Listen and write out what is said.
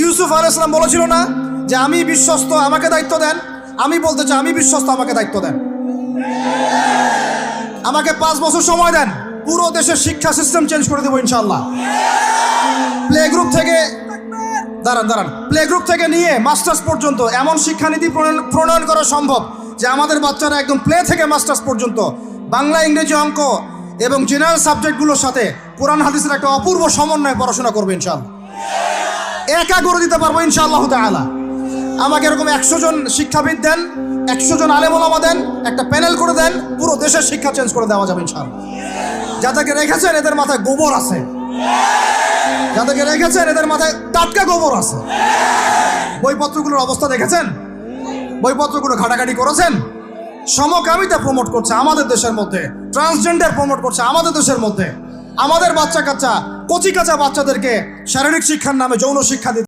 ইউসুফ আলাইহিস সালাম বলেছিল না যে আমি বিশ্বস্ত, আমাকে দায়িত্ব দেন? আমি বলতে চাই আমি বিশ্বস্ত, আমাকে দায়িত্ব দেন। আমাকে 5 বছর সময় দেন, পুরো দেশের শিক্ষা সিস্টেম চেঞ্জ করে দেবো ইনশাআল্লাহ। প্লে গ্রুপ থেকে প্লে গ্রুপ থেকে নিয়ে মাস্টার্স পর্যন্ত এমন শিক্ষানীতি প্রণয়ন করা সম্ভব যে আমাদের বাচ্চারা একদম প্লে থেকে মাস্টার্স পর্যন্ত বাংলা, ইংরেজি, অঙ্ক এবং জেনারেল সাবজেক্টগুলোর সাথে কোরআন হাদিসের একটা অপূর্ব সমন্বয়ে পড়াশোনা করবে ইনশাআল্লাহ। একা করে দিতে পারবো ইনশাআল্লাহ তাআলা। আমাকে এরকম 100 জন শিক্ষাবিদ দেন, 100 জন আলেম ওলামা দেন, একটা প্যানেল করে দেন, পুরো দেশের শিক্ষা চেঞ্জ করে দেওয়া যাবে ইনশাআল্লাহ। যাদেরকে রেখেছেন এদের মাথায় গোবর আছে, যাদেরকে রেখেছেন এদের মাথায় টাটকা গোবর আছে। বইপত্রগুলোর অবস্থা দেখেছেন? বইপত্রগুলো ঘাটাঘাটি করেছেন? সমকামিতা প্রমোট করছে আমাদের দেশের মধ্যে, ট্রান্সজেন্ডার প্রমোট করছে আমাদের দেশের মধ্যে। আমাদের বাচ্চা কাচ্চা, কচি কাঁচা বাচ্চাদেরকে শারীরিক শিক্ষার নামে যৌন শিক্ষা দিচ্ছে।